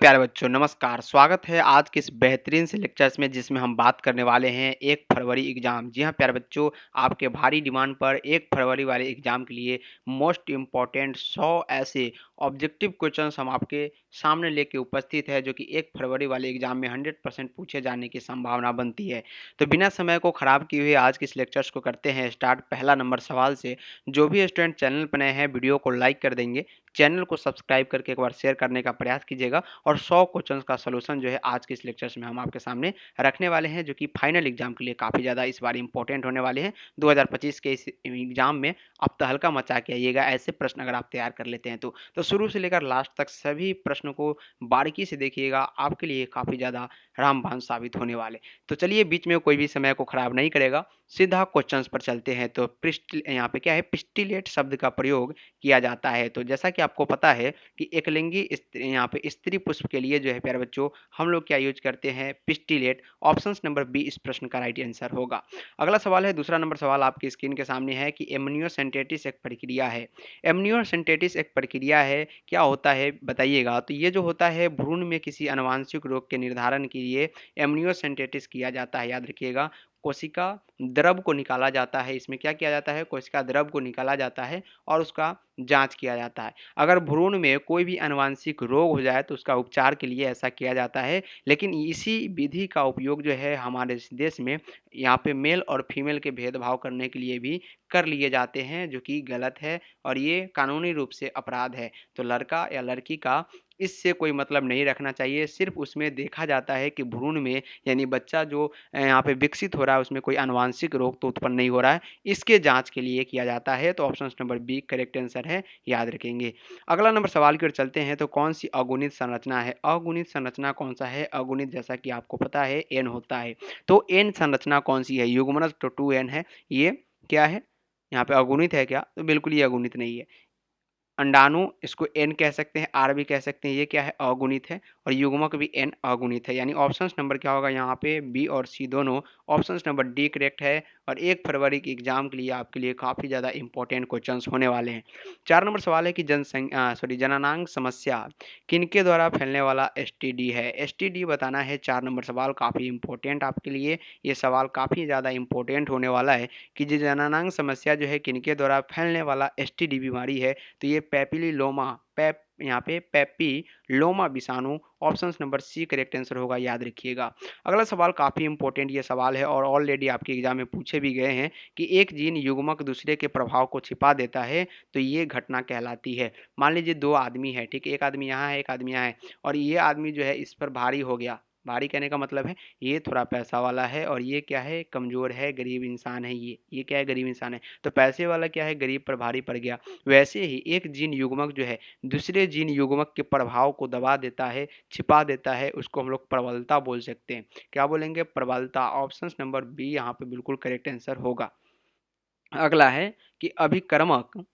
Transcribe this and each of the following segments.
प्यारे बच्चों नमस्कार, स्वागत है आज के इस बेहतरीन से लेक्चर्स में जिसमें हम बात करने वाले हैं 1 फरवरी एग्ज़ाम। जी हाँ, प्यारे बच्चों आपके भारी डिमांड पर 1 फरवरी वाले एग्ज़ाम के लिए मोस्ट इम्पोर्टेंट 100 ऐसे ऑब्जेक्टिव क्वेश्चंस हम आपके सामने लेके उपस्थित है जो कि 1 फरवरी वाले एग्ज़ाम में 100% पूछे जाने की संभावना बनती है। तो बिना समय को ख़राब किए हुए आज के इस लेक्चर्स को करते हैं स्टार्ट पहला नंबर सवाल से। जो भी स्टूडेंट चैनल पर नए हैं वीडियो को लाइक कर देंगे, चैनल को सब्सक्राइब करके एक बार शेयर करने का प्रयास कीजिएगा और 100 क्वेश्चंस का सॉल्यूशन जो है आज के इस लेक्चर्स में हम आपके सामने रखने वाले हैं जो कि फाइनल एग्जाम के लिए काफ़ी ज़्यादा इस बार इंपॉर्टेंट होने वाले हैं। 2025 के इस एग्जाम में आप तहलका मचा के आइएगा ऐसे प्रश्न अगर आप तैयार कर लेते हैं तो शुरू से लेकर लास्ट तक सभी प्रश्नों को बारीकी से देखिएगा, आपके लिए काफ़ी ज़्यादा रामबाण साबित होने वाले। तो चलिए बीच में कोई भी समय को खराब नहीं करेगा, सीधा क्वेश्चंस पर चलते हैं। तो यहाँ पे क्या है, पिस्टिलेट शब्द का प्रयोग किया जाता है। तो जैसा कि आपको पता है कि एकलिंगी यहाँ पे स्त्री पुष्प के लिए जो है प्यारे बच्चों हम लोग क्या यूज करते हैं, पिस्टिलेट। ऑप्शन नंबर बी इस प्रश्न का राइट आंसर होगा। अगला सवाल है, दूसरा नंबर सवाल आपकी स्क्रीन के सामने है कि एमनियोसेंटेटिस एक प्रक्रिया है। एमनियोसेंटेटिस एक प्रक्रिया है, क्या होता है बताइएगा। तो ये जो होता है भ्रूण में किसी आनुवांशिक रोग के निर्धारण के लिए एमनियोसेंटेटिस किया जाता है। याद रखिएगा, कोशिका द्रव को निकाला जाता है। इसमें क्या किया जाता है, कोशिका द्रव को निकाला जाता है और उसका जांच किया जाता है। अगर भ्रूण में कोई भी आनुवांशिक रोग हो जाए तो उसका उपचार के लिए ऐसा किया जाता है। लेकिन इसी विधि का उपयोग जो है हमारे इस देश में यहाँ पे मेल और फीमेल के भेदभाव करने के लिए भी कर लिए जाते हैं, जो कि गलत है और ये कानूनी रूप से अपराध है। तो लड़का या लड़की का इससे कोई मतलब नहीं रखना चाहिए। सिर्फ उसमें देखा जाता है कि भ्रूण में यानी बच्चा जो यहाँ पे विकसित हो रहा है उसमें कोई आनुवांशिक रोग तो उत्पन्न नहीं हो रहा है, इसके जांच के लिए किया जाता है। तो option number B correct answer है, याद रखेंगे। अगला नंबर सवाल की ओर चलते हैं। तो कौन सी अगुणित संरचना है, अगुणित संरचना कौन सा है। अगुणित जैसा कि आपको पता है एन होता है, तो एन संरचना कौन सी है, युग्मनज तो 2n है। ये क्या है, यहाँ पे अगुणित है क्या, तो बिल्कुल ये अगुणित नहीं है। अंडाणु इसको एन कह सकते हैं, आर भी कह सकते हैं, ये क्या है अगुणित है और युग्मक भी एन अगुणित है। यानी ऑप्शन नंबर क्या होगा यहाँ पे, बी और सी दोनों। ऑप्शन नंबर डी करेक्ट है और 1 फरवरी के एग्जाम के लिए आपके लिए काफ़ी ज़्यादा इंपॉर्टेंट क्वेश्चंस होने वाले हैं। 4 नंबर सवाल है कि जननांग समस्या किनके द्वारा फैलने वाला एसटीडी है। एसटीडी बताना है 4 नंबर सवाल, काफ़ी इंपॉर्टेंट आपके लिए ये सवाल काफ़ी ज़्यादा इंपॉर्टेंट होने वाला है कि जो जननांग समस्या जो है किनके द्वारा फैलने वाला एसटीडी बीमारी है। तो ये पैपिलोमा यहाँ पे पैपिलोमा विषाणु। Option number C correct answer होगा, याद रखिएगा। अगला सवाल काफ़ी इंपॉर्टेंट ये सवाल है और ऑलरेडी आपके एग्जाम में पूछे भी गए हैं कि एक जीन युग्मक दूसरे के प्रभाव को छिपा देता है तो ये घटना कहलाती है। मान लीजिए 2 आदमी है, ठीक है, एक आदमी यहाँ है एक आदमी यहाँ है और ये आदमी जो है इस पर भारी हो गया। भारी कहने का मतलब है ये थोड़ा पैसा वाला है और ये क्या है, कमज़ोर है, गरीब इंसान है। ये क्या है, गरीब इंसान है। तो पैसे वाला क्या है, गरीब पर भारी पड़ गया। वैसे ही एक जीन युग्मक जो है दूसरे जीन युग्मक के प्रभाव को दबा देता है, छिपा देता है, उसको हम लोग प्रबलता बोल सकते हैं। क्या बोलेंगे, प्रबलता। ऑप्शन नंबर बी यहाँ पे बिल्कुल करेक्ट आंसर होगा। अगला है कि अभिकर्मक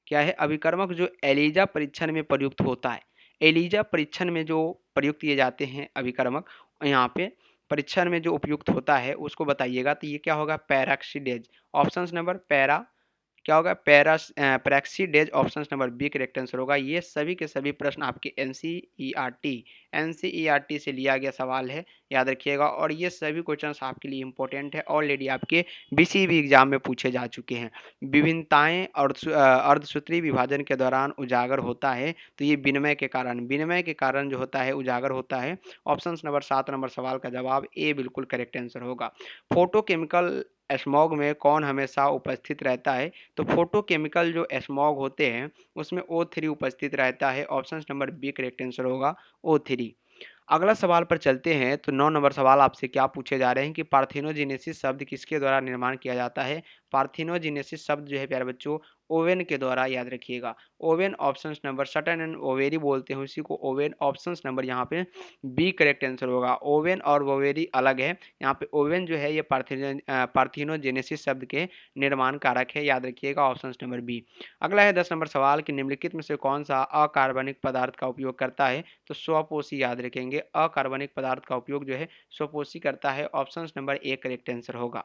क्या है, अभिकर्मक जो एलिजा परीक्षण में प्रयुक्त होता है। एलिजा परीक्षण में जो प्रयुक्त किए जाते हैं अभिकर्मक, यहाँ पे परीक्षण में जो उपयुक्त होता है उसको बताइएगा। तो ये क्या होगा, पैराक्सीडेज। ऑप्शन नंबर पैरा क्या होगा, peroxidase. Option number B correct answer होगा। ये सभी के सभी प्रश्न आपके एनसीईआरटी से लिया गया सवाल है, याद रखिएगा। और ये सभी क्वेश्चंस आपके लिए इंपॉर्टेंट है, ऑलरेडी आपके बीसीबी एग्जाम में पूछे जा चुके हैं। विभिन्नताएं और अर्धसूत्री विभाजन के दौरान उजागर होता है। तो ये विनिमय के कारण जो होता है उजागर होता है। ऑप्शन नंबर 7 नंबर सवाल का जवाब ए बिल्कुल करेक्ट आंसर होगा। फोटोकेमिकल स्मॉग में कौन हमेशा उपस्थित रहता है। तो फोटोकेमिकल जो स्मॉग होते हैं उसमें O3 उपस्थित रहता है। Option number B correct answer होगा, O3। अगला सवाल पर चलते हैं। तो 9 नंबर सवाल आपसे क्या पूछे जा रहे हैं कि पार्थिनोजेनेसिस शब्द किसके द्वारा निर्माण किया जाता है। पार्थिनोजेनेसिस शब्द जो है प्यारे बच्चों ओवेन के द्वारा, याद रखिएगा। ओवेन। ऑप्शन नंबर सटन एंड ओवेरी बोलते हैं उसी को, ओवेन। ऑप्शन नंबर यहाँ पे बी करेक्ट आंसर होगा। ओवेन और ओवेरी अलग है। यहाँ पे ओवेन जो है ये पार्थिनोजेनेसिस शब्द के निर्माण कारक है, याद रखिएगा। Option number B. अगला है 10 नंबर सवाल कि निम्नलिखित में से कौन सा अकार्बनिक पदार्थ का उपयोग करता है। तो स्वपोषी, याद रखेंगे। अकार्बनिक पदार्थ का उपयोग जो है स्वपोषी करता है। Option number A correct answer होगा।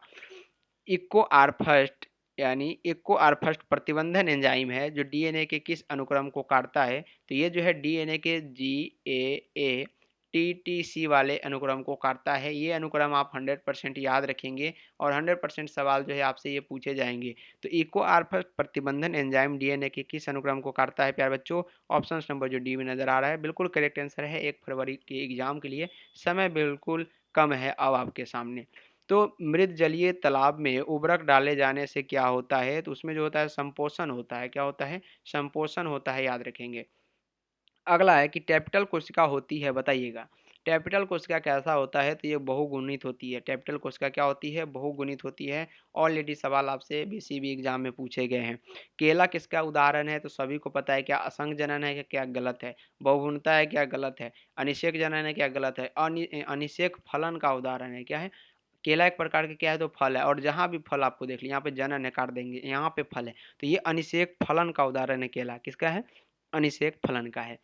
इको आर फर्स्ट यानी इको आर फर्स्ट प्रतिबंधन एंजाइम है जो डीएनए के किस अनुक्रम को काटता है। तो ये जो है डीएनए के GAA टीटीसी वाले अनुक्रम को काटता है। ये अनुक्रम आप 100% याद रखेंगे और 100% सवाल जो है आपसे ये पूछे जाएंगे। तो इको आर प्रतिबंधन एंजाइम डीएनए के किस अनुक्रम को काटता है प्यारे बच्चों? ऑप्शन नंबर जो डी में नजर आ रहा है बिल्कुल करेक्ट आंसर है 1 फरवरी के एग्जाम के लिए। समय बिल्कुल कम है अब आपके सामने। तो मृद जलीय तालाब में उर्वरक डाले जाने से क्या होता है? तो उसमें जो होता है संपोषण होता है। क्या होता है? संपोषण होता है, याद रखेंगे। अगला है कि कैपिटल कोशिका होती है, बताइएगा। कैपिटल कोशिका कैसा होता है? तो ये बहुगुणित होती है। कैपिटल कोशिका क्या होती है? बहुगुणित होती है। ऑलरेडी सवाल आपसे बीसीबी एग्जाम में पूछे गए हैं। केला किसका उदाहरण है? तो सभी को पता है। क्या असंग जनन है? क्या गलत है? बहुगुणता है? क्या गलत है? अनिषेक जनन है? क्या गलत है? अनिषेक फलन का उदाहरण है। क्या है? केला एक प्रकार के क्या है? तो फल है। और जहाँ भी फल आपको देख लीजिए, यहाँ पे जनन है काट देंगे, यहाँ पे फल है, तो ये अनिषेक फलन का उदाहरण है। केला किसका है? अनिषेक फलन का है।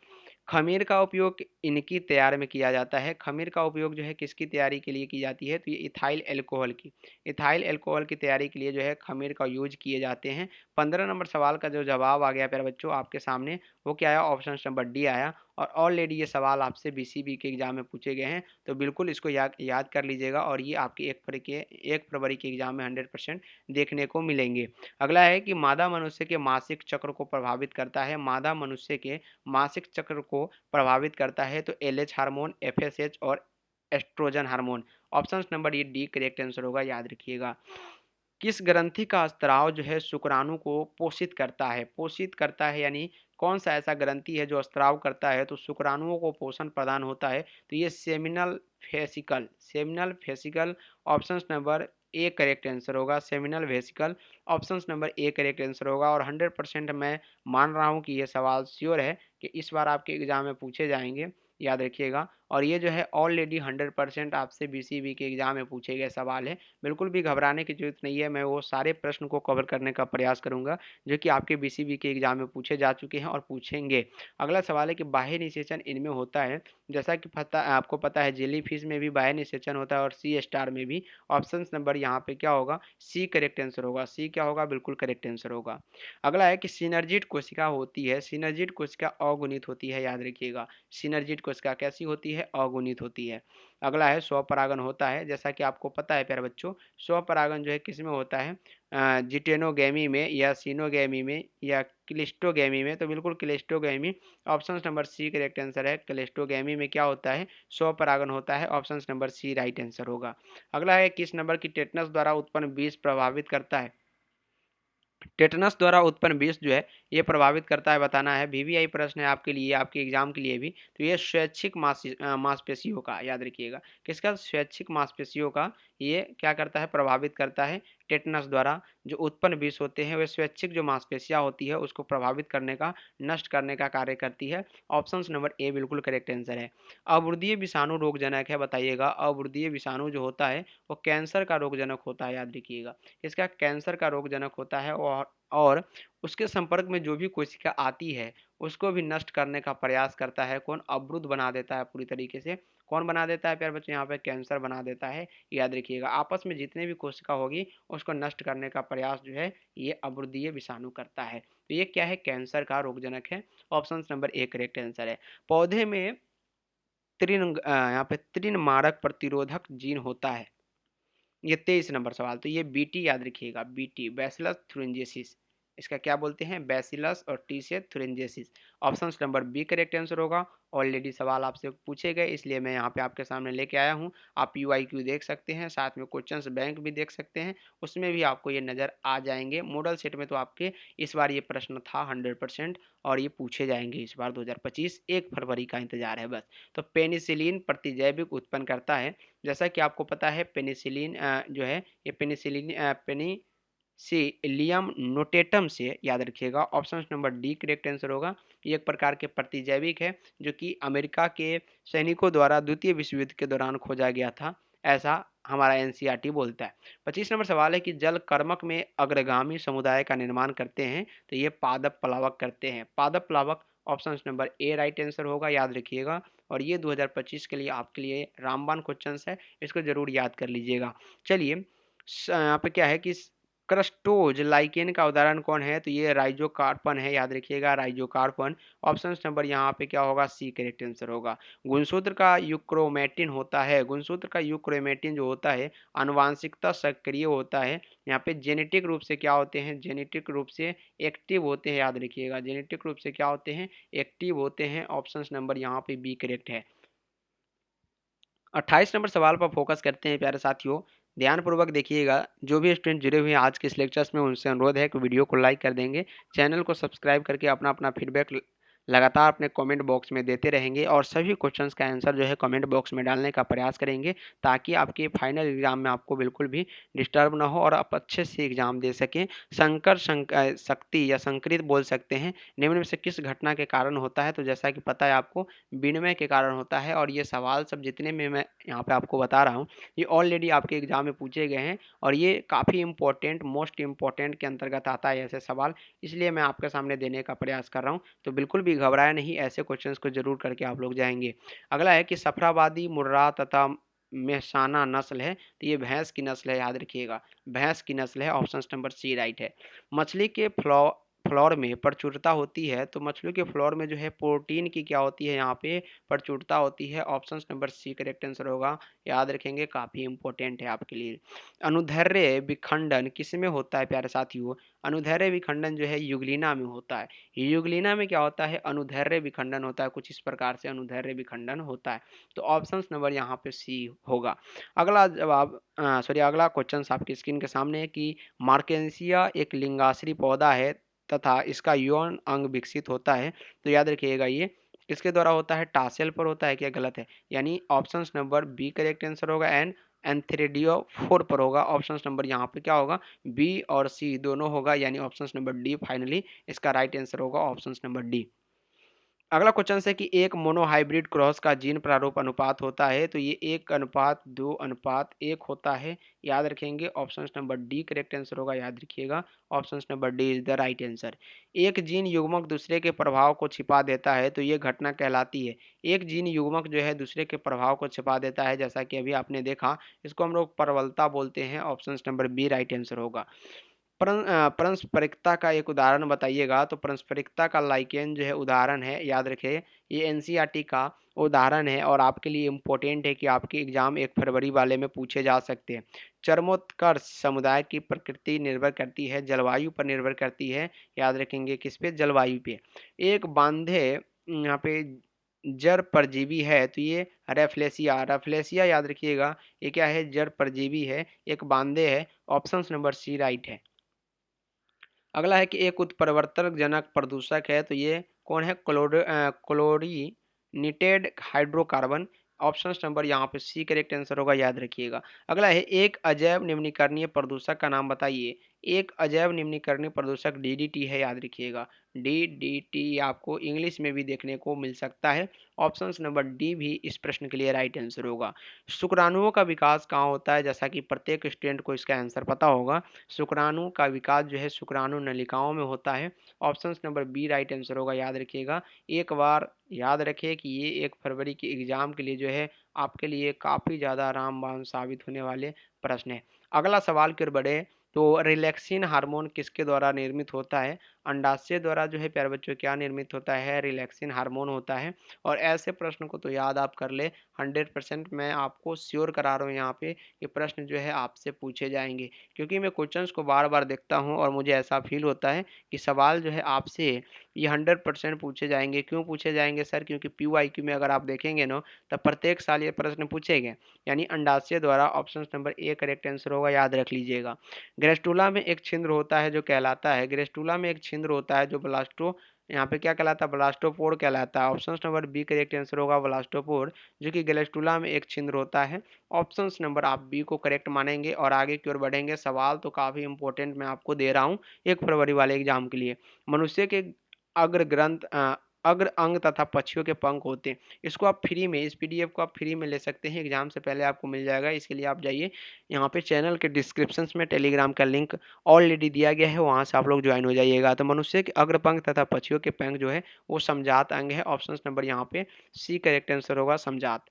खमीर का उपयोग इनकी तैयार में किया जाता है। खमीर का उपयोग जो है किसकी तैयारी के लिए की जाती है? तो ये इथाइल एल्कोहल की, इथाइल एल्कोहल की तैयारी के लिए जो है खमीर का यूज किए जाते हैं। 15 नंबर सवाल का जो जवाब आ गया प्यारे बच्चों आपके सामने, वो क्या आया? ऑप्शन नंबर डी आया। और ऑलरेडी ये सवाल आपसे बीसीबी के एग्जाम में पूछे गए हैं, तो बिल्कुल इसको याद कर लीजिएगा और ये आपके 1 फरवरी के एग्जाम में 100% देखने को मिलेंगे। अगला है कि मादा मनुष्य के मासिक चक्र को प्रभावित करता है। मादा मनुष्य के मासिक चक्र को प्रभावित करता है तो एलएच हार्मोन, एफएसएच और एस्ट्रोजन हार्मोन। ऑप्शन नंबर ये डी करेक्ट आंसर होगा, याद रखिएगा। किस ग्रंथि का स्त्राव जो है शुक्राणु को पोषित करता है? पोषित करता है यानी कौन सा ऐसा ग्रंथि है जो स्त्राव करता है तो शुक्राणुओं को पोषण प्रदान होता है? तो ये seminal vesicle, seminal vesicle. Option number A correct answer होगा, seminal vesicle. Option number A correct answer होगा। और 100% मैं मान रहा हूँ कि ये सवाल श्योर है कि इस बार आपके एग्जाम में पूछे जाएंगे, याद रखिएगा। और ये जो है ऑलरेडी 100% आपसे बीसीबी के एग्जाम में पूछे गए सवाल है। बिल्कुल भी घबराने की जरूरत नहीं है। मैं वो सारे प्रश्न को कवर करने का प्रयास करूंगा जो कि आपके बीसीबी के एग्जाम में पूछे जा चुके हैं और पूछेंगे। अगला सवाल है कि बाह्य निषेचन इनमें होता है। जैसा कि आपको पता है जेली फिश में भी बाह्य निषेचन होता है और सी स्टार में भी। ऑप्शन नंबर यहाँ पे क्या होगा? सी करेक्ट आंसर होगा। सी क्या होगा? बिल्कुल करेक्ट आंसर होगा। अगला है कि सिनर्जिड कोशिका होती है। सिनर्जिड कोशिका अगुणित होती है, याद रखिएगा। सिनर्जिड कोशिका कैसी होती है? अगुणित होती है। अगला है स्वपरागन होता है। जैसा कि आपको पता है प्यारे बच्चों, स्वपरागन जो है किस में होता है? जिटेनोगैमी में या सीनोगैमी में या क्लिस्टोगैमी में? तो बिल्कुल cleistogamy. Option number C correct answer है। क्लिस्टोगैमी में क्या होता है? स्वपरागन होता है। Option number C right answer होगा। अगला है किस नंबर की टेटनस द्वारा उत्पन्न विष प्रभावित करता है? टेटनस द्वारा उत्पन्न विष जो है ये प्रभावित करता है, बताना है। वीवीआई प्रश्न है आपके लिए, आपके एग्जाम के लिए भी। तो ये स्वैच्छिक मांसपेशियों का, याद रखिएगा। किसका? स्वैच्छिक मांसपेशियों का ये क्या करता है? प्रभावित करता है। टेटनस द्वारा जो उत्पन्न विष होते हैं वे स्वैच्छिक जो मांसपेशियां होती है उसको प्रभावित करने का, नष्ट करने का कार्य करती है। ऑप्शन नंबर ए बिल्कुल करेक्ट आंसर है। अवृद्धीय विषाणु रोगजनक है, बताइएगा। अवृद्धीय विषाणु जो होता है वो कैंसर का रोगजनक होता है, याद रखिएगा। इसका कैंसर का रोगजनक होता है। और उसके संपर्क में जो भी कोशिका आती है उसको भी नष्ट करने का प्रयास करता है। कौन? अवरुद्ध बना देता है पूरी तरीके से। कौन बना देता है प्यारे बच्चों? यहाँ पे कैंसर बना देता है, याद रखिएगा। आपस में जितने भी कोशिका होगी उसको नष्ट करने का प्रयास जो है ये अवृद्धीय विषाणु करता है। तो ये क्या है? कैंसर का रोगजनक है। Option number A correct answer है। पौधे में यहाँ पे तृण मारक प्रतिरोधक जीन होता है। ये 23 नंबर सवाल। तो ये बीटी याद रखिएगा, बीटी बैसिलस थुरिंजेसिस। इसका क्या बोलते हैं? बैसिलस और टी से thuringiensis. Option number B correct answer होगा। ऑलरेडी सवाल आपसे पूछे गए इसलिए मैं यहाँ पे आपके सामने लेके आया हूँ। आप यूआईक्यू देख सकते हैं, साथ में क्वेश्चंस बैंक भी देख सकते हैं, उसमें भी आपको ये नज़र आ जाएंगे। मॉडल सेट में तो आपके इस बार ये प्रश्न था 100% और ये पूछे जाएंगे इस बार 2025। 1 फरवरी का इंतजार है बस। तो पेनिसिलिन प्रतिजैविक उत्पन्न करता है। जैसा कि आपको पता है पेनिसिलिन जो है ये पेनिसिलियम नोटेटम से, याद रखिएगा। Option number D correct answer होगा। ये एक प्रकार के प्रतिजैविक है जो कि अमेरिका के सैनिकों द्वारा द्वितीय विश्व युद्ध के दौरान खोजा गया था, ऐसा हमारा एनसीईआरटी बोलता है। 25 नंबर सवाल है कि जल कर्मक में अग्रगामी समुदाय का निर्माण करते हैं। तो ये पादप प्लावक करते हैं। पादप प्लावक। Option number A right answer होगा, याद रखिएगा। और ये 2025 के लिए आपके लिए रामबाण क्वेश्चन है, इसको जरूर याद कर लीजिएगा। चलिए यहाँ पे क्या है कि क्रस्टोज लाइकेन का उदाहरण कौन है? तो ये राइजोकार्पन है, याद रखिएगा राइजोकार्पन। ऑप्शन नंबर यहाँ पे क्या होगा? सी करेक्ट आंसर होगा। गुणसूत्र का यूक्रोमेटिन होता है, गुणसूत्र का यूक्रोमेटिन जो होता है आनुवांशिकता सक्रिय होता है। यहाँ पे जेनेटिक रूप से क्या होते हैं? जेनेटिक रूप से एक्टिव होते हैं, याद रखिएगा जेनेटिक रूप से क्या होते हैं? एक्टिव होते हैं। ऑप्शन नंबर यहाँ पे बी करेक्ट है। 28 नंबर सवाल पर फोकस करते हैं प्यारे साथियों। ध्यानपूर्वक देखिएगा। जो भी स्टूडेंट जुड़े हुए हैं आज के इस लेक्चर्स में उनसे अनुरोध है कि वीडियो को लाइक कर देंगे, चैनल को सब्सक्राइब करके अपना अपना फीडबैक लगातार अपने कमेंट बॉक्स में देते रहेंगे और सभी क्वेश्चंस का आंसर जो है कमेंट बॉक्स में डालने का प्रयास करेंगे, ताकि आपके फाइनल एग्जाम में आपको बिल्कुल भी डिस्टर्ब ना हो और आप अच्छे से एग्जाम दे सकें। शक्ति या संकृत बोल सकते हैं, निम्न में से किस घटना के कारण होता है? तो जैसा कि पता है आपको, विनिमय के कारण होता है। और ये सवाल सब जितने में मैं यहाँ पे आपको बता रहा हूँ, ये ऑलरेडी आपके एग्जाम में पूछे गए हैं और ये काफ़ी इंपॉर्टेंट, मोस्ट इंपॉर्टेंट के अंतर्गत आता है ऐसे सवाल, इसलिए मैं आपके सामने देने का प्रयास कर रहा हूँ। तो बिल्कुल भी घबराया नहीं, ऐसे क्वेश्चंस को जरूर करके आप लोग जाएंगे। अगला है कि सफराबादी, मुर्रा तथा मेहसाना नस्ल है, तो ये भैंस की नस्ल है, याद रखिएगा भैंस की नस्ल है। ऑप्शन नंबर सी राइट है। मछली के फ्लोर में प्रचुरता होती है, तो मछलियों के फ्लोर में जो है प्रोटीन की क्या होती है? यहाँ पे प्रचुरता होती है। Option number C correct answer होगा, याद रखेंगे काफी इंपॉर्टेंट है आपके लिए। अनुदैर्ध्य विखंडन किस में होता है प्यारे साथियों? अनुदैर्ध्य विखंडन जो है युगलिना में होता है। युगलिना में क्या होता है? अनुदैर्ध्य विखंडन होता है। कुछ इस प्रकार से अनुदैर्ध्य विखंडन होता है। तो ऑप्शन नंबर यहाँ पे सी होगा। अगला जवाब अगला क्वेश्चन आपकी स्क्रीन के सामने है कि मार्केंसिया एक लिंगाश्री पौधा है तथा इसका यौन अंग विकसित होता है, तो याद रखिएगा ये किसके द्वारा होता है? टासेल पर होता है। क्या गलत है? यानी option number B correct answer होगा। एंड एंथ्रेडियो 4 पर होगा। ऑप्शन नंबर यहाँ पे क्या होगा? बी और सी दोनों होगा, यानी ऑप्शन नंबर डी फाइनली इसका राइट आंसर होगा, ऑप्शन नंबर डी। अगला क्वेश्चन है कि एक मोनोहाइब्रिड क्रॉस का जीन प्रारूप अनुपात होता है, तो ये 1:2:1 होता है, याद रखेंगे। Option number D correct answer होगा, याद रखिएगा option number D is the right answer. एक जीन युग्मक दूसरे के प्रभाव को छिपा देता है, तो ये घटना कहलाती है। एक जीन युग्मक जो है दूसरे के प्रभाव को छिपा देता है, जैसा कि अभी आपने देखा, इसको हम लोग प्रबलता बोलते हैं। Option number B right answer होगा। पारस्परिकता का एक उदाहरण बताइएगा, तो पारस्परिकता का लाइकेन जो है उदाहरण है, याद रखें ये एनसीईआरटी का उदाहरण है और आपके लिए इम्पोर्टेंट है कि आपके एग्जाम 1 फरवरी वाले में पूछे जा सकते हैं। चरमोत्कर्ष समुदाय की प्रकृति निर्भर करती है, जलवायु पर निर्भर करती है, याद रखेंगे किस पे? जलवायु पे। एक बांधे यहाँ पे जड़ परजीवी है, तो ये रेफ्लेसिया, रेफ्लेसिया याद रखिएगा ये क्या है? जड़ परजीवी है, एक बांधे है। ऑप्शन नंबर सी राइट है। अगला है कि एक उत्परिवर्तक जनक प्रदूषक है, तो ये कौन है? Chlorinated hydrocarbon. ऑप्शन नंबर यहाँ पे सी करेक्ट आंसर होगा, याद रखिएगा। अगला है एक अजैव निम्नीकरणीय प्रदूषक का नाम बताइए। एक अजैव निम्नीकरणीय प्रदूषक डीडीटी है, याद रखिएगा डीडीटी आपको इंग्लिश में भी देखने को मिल सकता है। ऑप्शन नंबर डी भी इस प्रश्न के लिए राइट आंसर होगा। शुक्राणुओं का विकास कहाँ होता है? जैसा कि प्रत्येक स्टूडेंट को इसका आंसर पता होगा, शुक्राणु का विकास जो है शुक्राणु नलिकाओं में होता है। Option number B right answer होगा, याद रखिएगा। एक बार याद रखिए कि ये 1 फरवरी के एग्जाम के लिए जो है आपके लिए काफ़ी ज़्यादा रामबाण साबित होने वाले प्रश्न है। अगला सवाल की ओर बढ़े, तो रिलैक्सिन हार्मोन किसके द्वारा निर्मित होता है? अंडाशय द्वारा जो है प्यारे बच्चों क्या निर्मित होता है? रिलैक्सिन हार्मोन होता है। और ऐसे प्रश्न को तो याद आप कर ले, 100% मैं आपको श्योर करा रहा हूँ यहाँ पे ये प्रश्न जो है आपसे पूछे जाएंगे, क्योंकि मैं क्वेश्चंस को बार बार देखता हूँ और मुझे ऐसा फील होता है कि सवाल जो है आपसे ये 100% पूछे जाएंगे। क्यों पूछे जाएंगे सर? क्योंकि PYQ में अगर आप देखेंगे ना, तब प्रत्येक साल ये प्रश्न पूछे गए, यानी अंडाशय द्वारा। Option number A correct answer होगा, याद रख लीजिएगा। ग्रेस्टुला में एक छिद्र होता है जो कहलाता है, ग्रेस्टुला में एक छिद्र होता है जो ब्लास्टो यहाँ पे क्या कहलाता है? ब्लास्टोपोर कहलाता है। Option number B correct answer होगा, ब्लास्टोपोर, जो कि ग्लेस्टुला में एक छिद्र होता है। ऑप्शन नंबर आप बी को करेक्ट मानेंगे और आगे की ओर बढ़ेंगे। सवाल तो काफ़ी इंपॉर्टेंट मैं आपको दे रहा हूँ 1 फरवरी वाले एग्जाम के लिए। मनुष्य के अग्र ग्रंथ अग्र अंग तथा पक्षियों के पंख होते हैं। इसको आप फ्री में, इस PDF को आप फ्री में ले सकते हैं, एग्जाम से पहले आपको मिल जाएगा। इसके लिए आप जाइए यहाँ पे चैनल के डिस्क्रिप्शन में टेलीग्राम का लिंक ऑलरेडी दिया गया है, वहाँ से आप लोग ज्वाइन हो जाइएगा। तो मनुष्य के अग्र पंख तथा पक्षियों के पंख जो है वो समजात अंग है। ऑप्शन नंबर यहाँ पे सी करेक्ट आंसर होगा, समजात।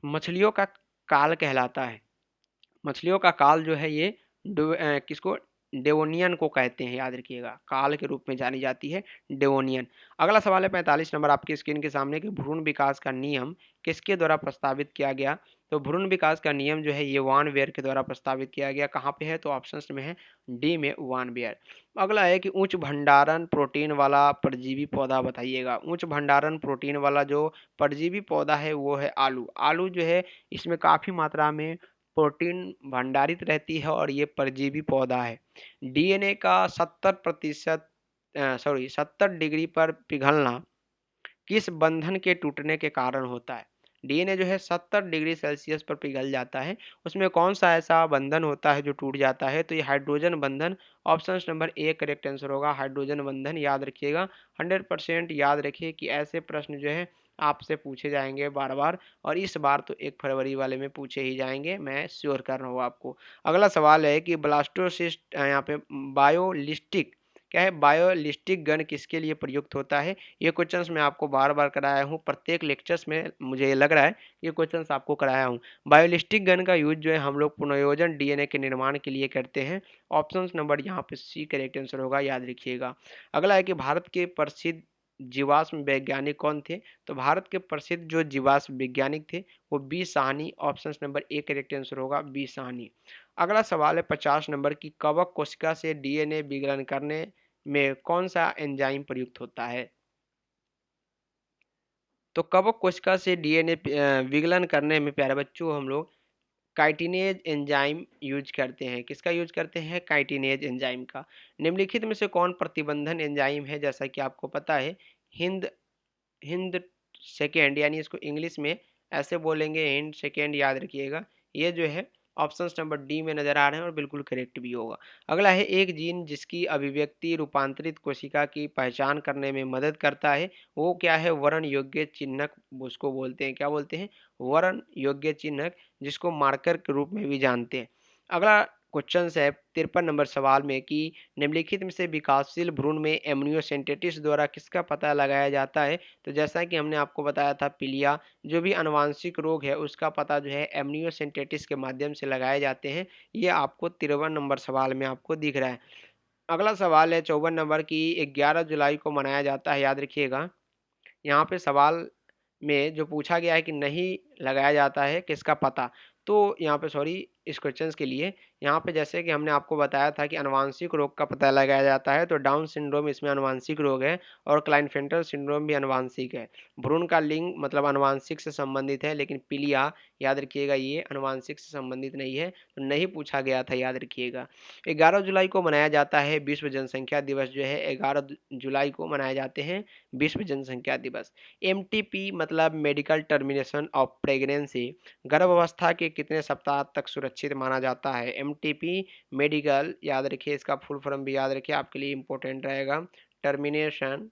मछलियों का काल कहलाता है, मछलियों का काल जो है ये किसको डेवोनियन को कहते हैं, याद रखिएगा, काल के रूप में जानी जाती है डेवोनियन। अगला सवाल है 45 नंबर आपकी स्क्रीन के सामने कि भ्रूण विकास का नियम किसके द्वारा प्रस्तावित किया गया। तो भ्रूण विकास का नियम जो है ये वान वेयर के द्वारा प्रस्तावित किया गया। कहाँ पे है, तो ऑप्शंस में है डी में वान वेयर। अगला है कि उच्च भंडारण प्रोटीन वाला परजीवी पौधा बताइएगा। उच्च भंडारण प्रोटीन वाला जो परजीवी पौधा है वो है आलू। आलू जो है इसमें काफ़ी मात्रा में प्रोटीन भंडारित रहती है और ये परजीवी पौधा है। डीएनए का 70% 70 डिग्री पर पिघलना किस बंधन के टूटने के कारण होता है। डीएनए जो है 70 डिग्री सेल्सियस पर पिघल जाता है, उसमें कौन सा ऐसा बंधन होता है जो टूट जाता है, तो ये हाइड्रोजन बंधन। Option number A correct answer होगा, हाइड्रोजन बंधन। याद रखिएगा, 100% याद रखिए कि ऐसे प्रश्न जो है आपसे पूछे जाएंगे बार बार, और इस बार तो 1 फरवरी वाले में पूछे ही जाएंगे, मैं श्योर कर रहा हूँ आपको। अगला सवाल है कि ब्लास्टोसिस्ट यहाँ पे बायोलिस्टिक क्या है, बायोलिस्टिक गन किसके लिए प्रयुक्त होता है। ये क्वेश्चंस मैं आपको बार बार कराया हूँ प्रत्येक लेक्चर्स में, मुझे ये लग रहा है ये क्वेश्चंस आपको कराया हूँ। बायोलिस्टिक गन का यूज जो है हम लोग पुनर्योजन डीएनए के निर्माण के लिए करते हैं। ऑप्शन नंबर यहाँ पे सी करेक्ट आंसर होगा, याद रखिएगा। अगला है कि भारत के प्रसिद्ध जीवाश्म वैज्ञानिक कौन थे। तो भारत के प्रसिद्ध जो जीवाश्म वैज्ञानिक थे वो B Sahni. Option number A correct answer होगा, बी साहनी। अगला सवाल है 50 नंबर की कवक कोशिका से डीएनए विघटन करने में कौन सा एंजाइम प्रयुक्त होता है। तो कवक कोशिका से डीएनए विघटन करने में प्यारे बच्चों हम लोग काइटिनेज एंजाइम यूज करते हैं। किसका यूज करते हैं, काइटिनेज एंजाइम का। निम्नलिखित में से कौन प्रतिबंधन एंजाइम है, जैसा कि आपको पता है हिंद हिंद सेकेंड, यानी इसको इंग्लिश में ऐसे बोलेंगे हिंद सेकेंड, याद रखिएगा। ये जो है ऑप्शन नंबर डी में नजर आ रहे हैं और बिल्कुल करेक्ट भी होगा। अगला है एक जीन जिसकी अभिव्यक्ति रूपांतरित कोशिका की पहचान करने में मदद करता है, वो क्या है, वर्ण योग्य चिन्हक उसको बोलते हैं। क्या बोलते हैं, वर्ण योग्य चिन्हक, जिसको मार्कर के रूप में भी जानते हैं। अगला क्वेश्चन है 53 नंबर सवाल में कि निम्नलिखित में से विकासशील भ्रूण में एमनियोसेंटेसिस द्वारा किसका पता लगाया जाता है। तो जैसा कि हमने आपको बताया था पीलिया, जो भी आनुवांशिक रोग है उसका पता जो है एमनियोसेंटेसिस के माध्यम से लगाए जाते हैं। ये आपको 53 नंबर सवाल में आपको दिख रहा है। अगला सवाल है 54 नंबर की 11 जुलाई को मनाया जाता है, याद रखिएगा। यहाँ पे सवाल में जो पूछा गया है कि नहीं लगाया जाता है किसका पता, तो यहाँ पे सॉरी इस क्वेश्चंस के लिए यहाँ पे जैसे कि हमने आपको बताया था कि आनुवांशिक रोग का पता लगाया जाता है, तो डाउन सिंड्रोम इसमें आनुवांशिक रोग है और क्लाइनफेल्टर सिंड्रोम भी आनुवांशिक है। भ्रूण का लिंग मतलब आनुवांशिक से संबंधित है, लेकिन पीलिया याद रखिएगा ये आनुवांशिक से संबंधित नहीं है, तो नहीं पूछा गया था, याद रखिएगा। 11 जुलाई को मनाया जाता है विश्व जनसंख्या दिवस, जो है 11 जुलाई को मनाए जाते हैं विश्व जनसंख्या दिवस। एमटीपी मतलब मेडिकल टर्मिनेशन ऑफ प्रेगनेंसी, गर्भावस्था के कितने सप्ताह तक सुरक्षित माना जाता है। एमटीपी मेडिकल, याद रखिए इसका फुल फॉर्म भी याद रखिए, आपके लिए इंपॉर्टेंट रहेगा। टर्मिनेशन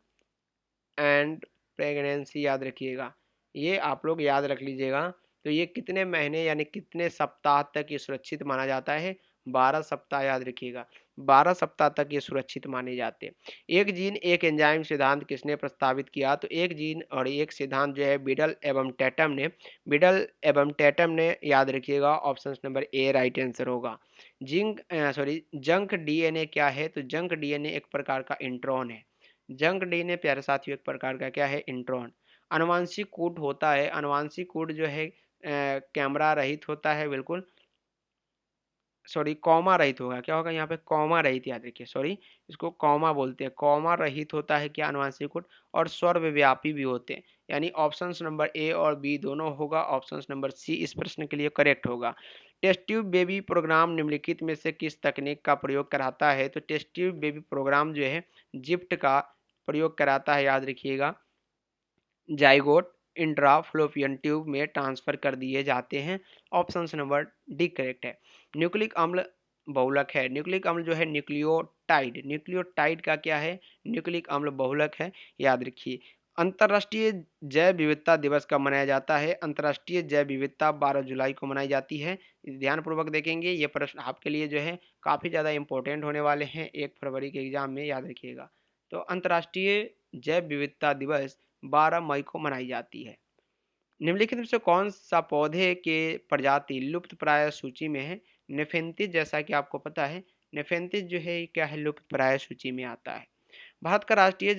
एंड प्रेगनेंसी, याद रखिएगा, ये आप लोग याद रख लीजिएगा। तो ये कितने महीने यानी कितने सप्ताह तक ये सुरक्षित माना जाता है, 12 सप्ताह, याद रखिएगा। 12 सप्ताह तक ये सुरक्षित माने जाते हैं। एक जीन एक एंजाइम सिद्धांत किसने प्रस्तावित किया। तो एक जीन और एक सिद्धांत जो है बिडल एवं टैटम ने, बिडल एवं टैटम ने, याद रखिएगा। Option number A right answer होगा। जंक डीएनए क्या है। तो जंक डीएनए एक प्रकार का इंट्रॉन है। जंक डीएनए प्यारे साथियों एक प्रकार का क्या है, इंट्रॉन। आनुवांशिक कोड होता है, आनुवांशिक कोड जो है कैमरा रहित होता है, बिल्कुल सॉरी कॉमा रहित होगा। क्या होगा यहाँ पे, कॉमा रहित, याद रखिए, सॉरी इसको कॉमा बोलते हैं। कॉमा रहित होता है क्या, आनुवांशिक कोड, और सर्वव्यापी भी होते हैं। यानी ऑप्शन नंबर ए और बी दोनों होगा। ऑप्शन नंबर सी इस प्रश्न के लिए करेक्ट होगा। टेस्ट ट्यूब बेबी प्रोग्राम निम्नलिखित में से किस तकनीक का प्रयोग कराता है। तो टेस्ट ट्यूब बेबी प्रोग्राम जो है जिप्ट का प्रयोग कराता है, याद रखिएगा। जाइगोट इंट्राफ्लोपियन ट्यूब में ट्रांसफर कर दिए जाते हैं। ऑप्शन नंबर डी करेक्ट है। न्यूक्लिक अम्ल बहुलक है। न्यूक्लिक अम्ल जो है न्यूक्लियोटाइड, न्यूक्लियोटाइड का क्या है, न्यूक्लिक अम्ल बहुलक है, याद रखिए। अंतर्राष्ट्रीय जैव विविधता दिवस कब मनाया जाता है। अंतर्राष्ट्रीय जैव विविधता 12 जुलाई को मनाई जाती है। ध्यानपूर्वक देखेंगे, ये प्रश्न आपके लिए जो है काफ़ी ज़्यादा इंपॉर्टेंट होने वाले हैं 1 फरवरी के एग्जाम में, याद रखिएगा। तो अंतर्राष्ट्रीय जैव विविधता दिवस 12 मई को मनाई जाती है। निम्नलिखित में से कौन सा पौधे के प्रजाति लुप्त प्राय सूची में है। नेफेंथिस, जैसा कि आपको पता है नेफेंथिस जो है ये क्या है, लुप्तप्राय सूची में आता है। भारत का राष्ट्रीय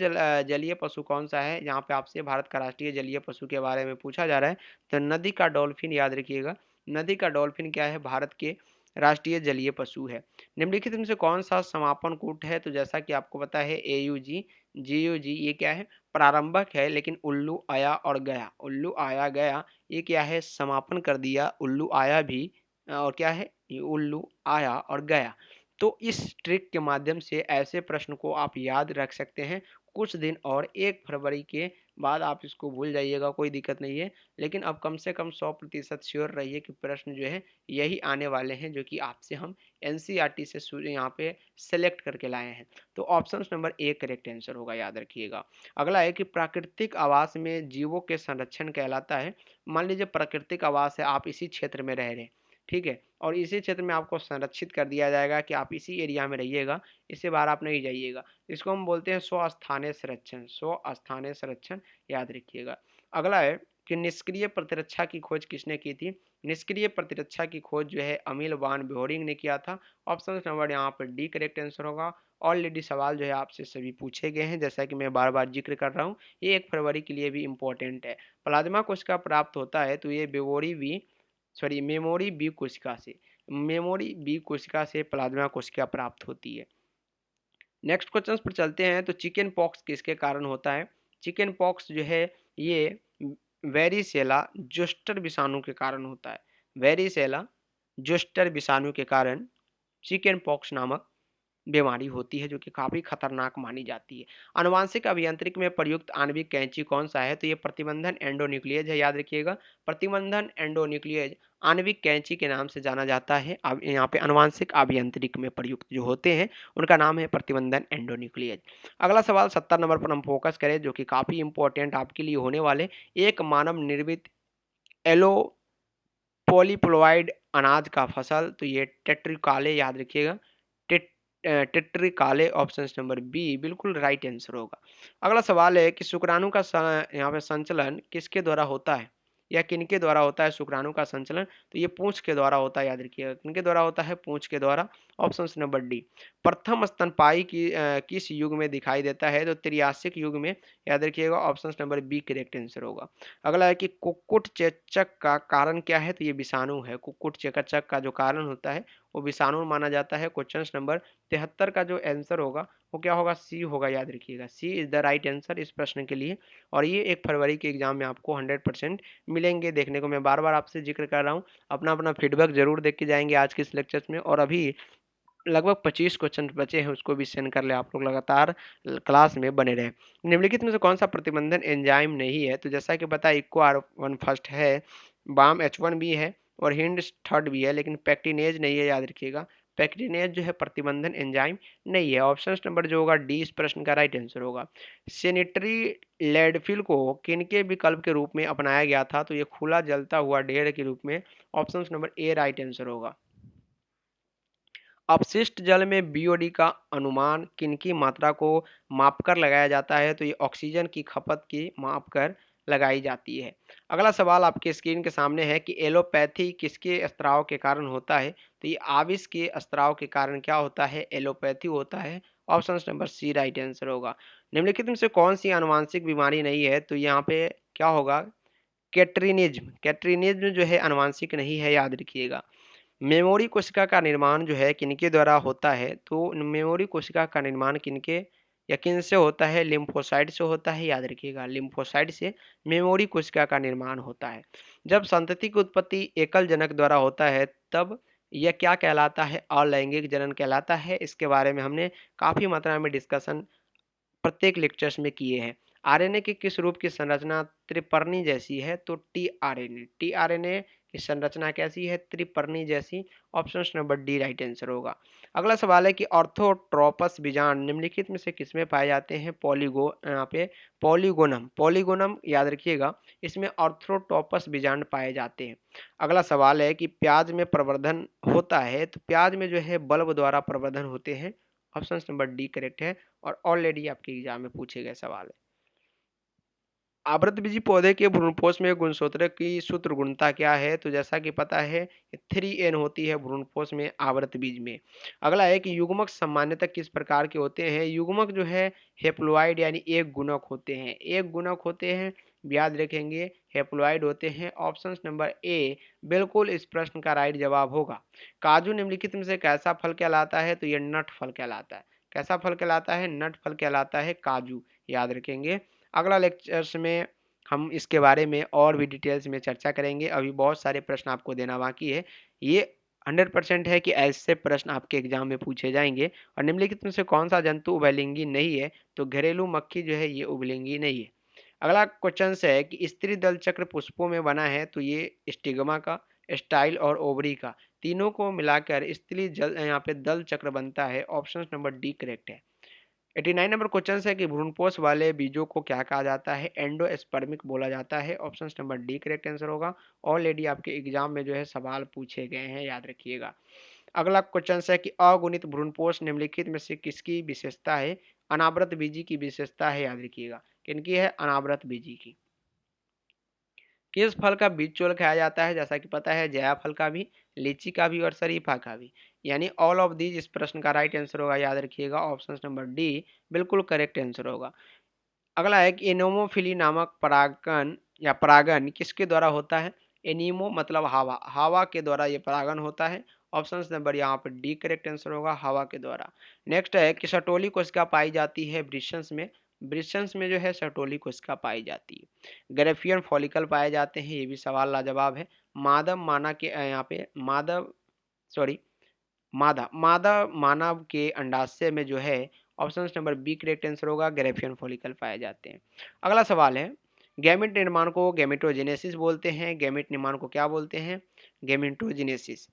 जलीय पशु कौन सा है? यहाँ पे आपसे भारत का राष्ट्रीय जलीय पशु के बारे में पूछा जा रहा है, तो नदी का डॉल्फिन याद रखिएगा। नदी का डॉल्फिन क्या है, भारत के राष्ट्रीय जलीय पशु है। निम्नलिखित में से कौन सा समापन कूट है? तो जैसा कि आपको पता है AUG, GUG ये क्या है, प्रारंभक है, लेकिन उल्लू आया और गया, उल्लू आया गया ये क्या है, समापन कर दिया, उल्लू आया भी और क्या है, ये उल्लू आया और गया। तो इस ट्रिक के माध्यम से ऐसे प्रश्न को आप याद रख सकते हैं कुछ दिन, और 1 फरवरी के बाद आप इसको भूल जाइएगा, कोई दिक्कत नहीं है। लेकिन अब कम से कम 100% श्योर रहिए कि प्रश्न जो है यही आने वाले हैं, जो कि आपसे हम NCERT से यहाँ पे सेलेक्ट करके लाए हैं। तो option number A correct answer होगा, याद रखिएगा। अगला है कि प्राकृतिक आवास में जीवों के संरक्षण कहलाता है। मान लीजिए प्राकृतिक आवास है, आप इसी क्षेत्र में रह रहे हैं, ठीक है, और इसी क्षेत्र में आपको संरक्षित कर दिया जाएगा कि आप इसी एरिया में रहिएगा, इससे बाहर आप नहीं जाइएगा। इसको हम बोलते हैं स्वस्थानीय संरक्षण, स्वस्थानीय संरक्षण, याद रखिएगा। अगला है कि निष्क्रिय प्रतिरक्षा की खोज किसने की थी? निष्क्रिय प्रतिरक्षा की खोज जो है अमिल वान ब्योरिंग ने किया था। ऑप्शन नंबर यहाँ पर D करेक्ट आंसर होगा। ऑलरेडी सवाल जो है आपसे सभी पूछे गए हैं, जैसा कि मैं बार बार जिक्र कर रहा हूँ, ये 1 फरवरी के लिए भी इम्पोर्टेंट है। प्लाज्मा कोशिका प्राप्त होता है तो ये मेमोरी बी कोशिका से, मेमोरी बी कोशिका से प्लाज्मा कोशिका प्राप्त होती है। नेक्स्ट क्वेश्चन पर चलते हैं, तो चिकन पॉक्स किसके कारण होता है? चिकन पॉक्स जो है ये वेरिसेला जोस्टर विषाणु के कारण होता है। वेरिसेला जोस्टर विषाणु के कारण चिकन पॉक्स नामक बीमारी होती है, जो कि काफ़ी खतरनाक मानी जाती है। आनुवांशिक अभियांत्रिकी में प्रयुक्त आणविक कैंची कौन सा है? तो ये प्रतिबंधन एंडोन्यूक्लियेज है, याद रखिएगा। प्रतिबंधन एंडोन्यूक्लियेज आणविक कैंची के नाम से जाना जाता है। अब यहाँ पे आनुवांशिक अभियांत्रिकी में प्रयुक्त जो होते हैं उनका नाम है प्रतिबंधन एंडोन्यूक्लियेज। अगला सवाल 70 नंबर पर हम फोकस करें, जो कि काफ़ी इंपॉर्टेंट आपके लिए होने वाले। एक मानव निर्मित एलो पॉलीप्लोइड अनाज का फसल, तो ये टेट्रिकाले, याद रखिएगा। टेट्रिकाले, ऑप्शन नंबर B बिल्कुल राइट आंसर होगा। अगला सवाल है कि शुक्राणु का यहाँ पे संचलन किसके द्वारा होता है या किनके द्वारा होता है? शुक्राणु का संचलन तो ये पूंछ के द्वारा होता है, याद रखिएगा। किनके द्वारा होता है? पूंछ के द्वारा, ऑप्शन नंबर D। प्रथम स्तनपायी किस युग में दिखाई देता है? तो त्रियासिक युग में, याद रखिएगा। Option number B correct answer होगा। अगला है कि कुक्कुट चेचक का कारण क्या है? तो ये विषाणु है। कुक्कुट चेचक का जो कारण होता है वो विषाणु माना जाता है। क्वेश्चन नंबर 73 का जो आंसर होगा वो क्या होगा? C होगा, याद रखिएगा। C is the right answer इस प्रश्न के लिए, और ये 1 फरवरी के एग्जाम में आपको 100% मिलेंगे देखने को। मैं बार बार आपसे जिक्र कर रहा हूँ, अपना अपना फीडबैक जरूर देख के जाएंगे आज के इस लेक्चर्स में। और अभी लगभग 25 क्वेश्चन बचे हैं, उसको भी सेंड कर ले आप लोग, लगातार क्लास में बने रहे। निम्नलिखित में से कौन सा प्रतिबंधन एंजाइम नहीं है? तो जैसा कि पता है इक्को R1 फर्स्ट है, बाम H1 भी है और हिंड थर्ड भी है, लेकिन पैक्टिनेज नहीं है, याद रखिएगा। पैक्टिनेज जो है प्रतिबंधन एंजाइम नहीं है। ऑप्शन नंबर जो होगा D इस प्रश्न का राइट आंसर होगा। सेनेटरी लेडफिल को किनके विकल्प के रूप में अपनाया गया था? तो ये खुला जलता हुआ ढेर के रूप में, option number A right answer होगा। अपशिष्ट जल में BOD का अनुमान किनकी मात्रा को मापकर लगाया जाता है? तो ये ऑक्सीजन की खपत की मापकर लगाई जाती है। अगला सवाल आपके स्क्रीन के सामने है कि एलोपैथी किसके स्त्राव के कारण होता है? तो ये आविष के स्त्राव के कारण क्या होता है? एलोपैथी होता है। Option number C right answer होगा। निम्नलिखित में से कौन सी आनुवांशिक बीमारी नहीं है? तो यहाँ पे क्या होगा? कैट्रिनिज्म। कैट्रिनिज्म जो है आनुवांशिक नहीं है, याद रखिएगा। मेमोरी कोशिका का निर्माण जो है किनके द्वारा होता है? तो मेमोरी कोशिका का निर्माण किनके या किन से होता है? लिम्फोसाइट से होता है, याद रखिएगा। लिम्फोसाइट से मेमोरी कोशिका का निर्माण होता है। जब संतति की उत्पत्ति एकल जनक द्वारा होता है तब यह क्या कहलाता है? अलैंगिक जनन कहलाता है। इसके बारे में हमने काफी मात्रा में डिस्कशन प्रत्येक लेक्चर्स में किए हैं। आरएनए के किस रूप की संरचना त्रिपर्णी जैसी है? तो टीआरएनए की संरचना कैसी है? त्रिपर्णी जैसी। Option number D right answer होगा। अगला सवाल है कि ऑर्थोट्रोपस बीजांड निम्नलिखित में से किसमें पाए जाते हैं? यहाँ पे पॉलीगोनम, पॉलीगोनम याद रखिएगा, इसमें ऑर्थोट्रोपस बीजांड पाए जाते हैं। अगला सवाल है कि प्याज में प्रवर्धन होता है, तो प्याज में जो है बल्ब द्वारा प्रवर्धन होते हैं। ऑप्शन नंबर D करेक्ट है, और ऑलरेडी आपके एग्जाम में पूछे गए सवाल है। आवृतबीजी पौधे के भ्रूणपोष में गुणसूत्र की सूत्र गुणता क्या है? तो जैसा कि पता है 3n होती है भ्रूणपोष में आवृतबीज में। अगला है कि युग्मक सामान्यतः किस प्रकार के होते हैं? युग्मक जो है हैप्लॉइड यानी एक गुणक होते हैं। एक गुणक होते हैं, याद रखेंगे हैप्लॉइड होते हैं। ऑप्शन नंबर ए बिल्कुल इस प्रश्न का राइट जवाब होगा। काजू निम्नलिखित में से कैसा फल कहलाता है? तो ये नट फल कहलाता है। कैसा फल कहलाता है? नट फल कहलाता है काजू, याद रखेंगे। अगला लेक्चर्स में हम इसके बारे में और भी डिटेल्स में चर्चा करेंगे। अभी बहुत सारे प्रश्न आपको देना बाकी है। ये 100% है कि ऐसे प्रश्न आपके एग्जाम में पूछे जाएंगे। और निम्नलिखित में से कौन सा जंतु उभयलिंगी नहीं है? तो घरेलू मक्खी जो है ये उभयलिंगी नहीं है। अगला क्वेश्चन है कि स्त्री दल चक्र पुष्पों में बना है? तो ये स्टिग्मा का, स्टाइल और ओवरी का, तीनों को मिलाकर स्त्री जल यहाँ पे दल चक्र बनता है। ऑप्शन नंबर डी करेक्ट है। 89 नंबर क्वेश्चन है कि भ्रूणपोष वाले बीजों को क्या कहा जाता है? एंडोस्पर्मिक बोला जाता है। Option number D correct answer होगा। ऑलरेडी आपके एग्जाम में जो है सवाल पूछे गए हैं, याद रखिएगा। अगला क्वेश्चन है कि अगुणित भ्रूणपोष निम्नलिखित में से किसकी विशेषता है? अनावृत बीजी की विशेषता है, याद रखिएगा। किनकी है? अनावृत बीजी की। किस फल का बीज चोल खाया जाता है? जैसा कि पता है जायफल का भी, लीची का भी और शरीफा का भी, यानी ऑल ऑफ दीज इस प्रश्न का राइट आंसर होगा, याद रखिएगा। ऑप्शन नंबर डी बिल्कुल करेक्ट आंसर होगा। अगला है कि एनोमोफिली नामक परागण या परागण किसके द्वारा होता है? एनीमो मतलब हवा, हवा के द्वारा ये परागण होता है। ऑप्शन नंबर यहाँ पर डी करेक्ट आंसर होगा, हवा के द्वारा। नेक्स्ट है कि सटोली कोशिका पाई जाती है वृषण में? वृषण में जो है सटोली कोशिका पाई जाती है। ग्रेफियन फॉलिकल पाए जाते हैं, ये भी सवाल लाजवाब है। माधव माना के यहाँ पे माधव सॉरी मादा मादा मानव के अंडाशय में जो है option number B correct answer होगा, ग्रेफियन फॉलिकल पाए जाते हैं। अगला सवाल है गैमेट निर्माण को गैमेटोजेनेसिस बोलते हैं। गैमेट निर्माण को क्या बोलते हैं? गैमेटोजेनेसिस।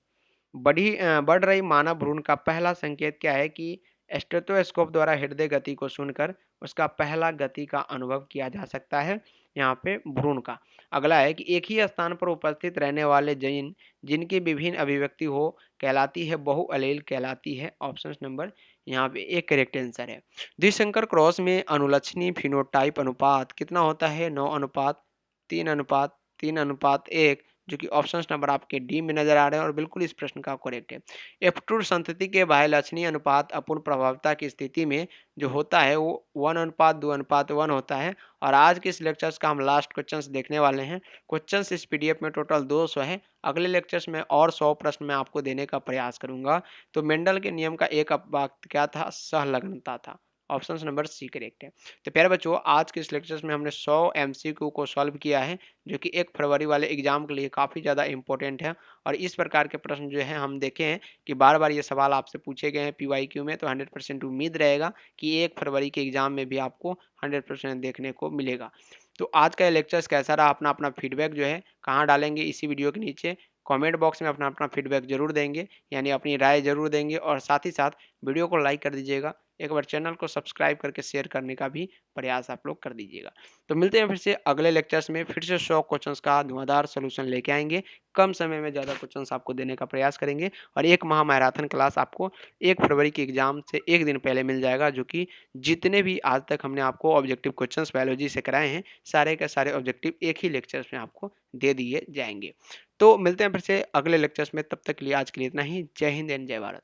बढ़ रही मानव भ्रूण का पहला संकेत क्या है? कि स्टेथोस्कोप द्वारा हृदय गति को सुनकर उसका पहला गति का अनुभव किया जा सकता है, यहाँ पे भ्रूण का। अगला है कि एक ही स्थान पर उपस्थित रहने वाले जीन जिनकी विभिन्न अभिव्यक्ति हो कहलाती है बहुअलील कहलाती है। ऑप्शन नंबर यहाँ पे एक करेक्ट आंसर है। द्विसंकर क्रॉस में अनुलक्षणी फिनोटाइप अनुपात कितना होता है? 9:3:3:1, जो कि ऑप्शन नंबर आपके डी में नजर आ रहे हैं और बिल्कुल इस प्रश्न का करेक्ट है। एफ2 संतति के बाह्य लक्षणीय अनुपात अपूर्ण प्रभावता की स्थिति में जो होता है वो 1:2:1 होता है। और आज के इस लेक्चर्स का हम लास्ट क्वेश्चंस देखने वाले हैं। क्वेश्चंस इस पीडीएफ में टोटल 200 है। अगले लेक्चर्स में और 100 प्रश्न मैं आपको देने का प्रयास करूंगा। तो मेंडल के नियम का एक वाक्य क्या था? सहलग्नता था। ऑप्शन नंबर सी करेक्ट है। तो प्यारे बच्चों आज के इस लेक्चर्स में हमने 100 एमसीक्यू को सॉल्व किया है, जो कि 1 फरवरी वाले एग्जाम के लिए काफ़ी ज़्यादा इंपॉर्टेंट है। और इस प्रकार के प्रश्न जो है हम देखे हैं कि बार बार ये सवाल आपसे पूछे गए हैं पीवाईक्यू में, तो 100% उम्मीद रहेगा कि 1 फरवरी के एग्जाम में भी आपको 100% देखने को मिलेगा। तो आज का ये लेक्चर्स कैसा रहा? अपना अपना फीडबैक जो है कहाँ डालेंगे? इसी वीडियो के नीचे कमेंट बॉक्स में अपना अपना फीडबैक जरूर देंगे, यानी अपनी राय जरूर देंगे। और साथ ही साथ वीडियो को लाइक कर दीजिएगा। एक बार चैनल को सब्सक्राइब करके शेयर करने का भी प्रयास आप लोग कर दीजिएगा। तो मिलते हैं फिर से अगले लेक्चर्स में, फिर से 100 क्वेश्चंस का धुआंधार सोल्यूशन लेके आएंगे। कम समय में ज़्यादा क्वेश्चंस आपको देने का प्रयास करेंगे। और एक माह मैराथन क्लास आपको 1 फरवरी के एग्जाम से एक दिन पहले मिल जाएगा, जो कि जितने भी आज तक हमने आपको ऑब्जेक्टिव क्वेश्चंस बायोलॉजी से कराए हैं, सारे के सारे ऑब्जेक्टिव एक ही लेक्चर्स में आपको दे दिए जाएंगे। तो मिलते हैं फिर से अगले लेक्चर्स में, तब तक के लिए आज के लिए इतना ही। जय हिंद एंड जय भारत।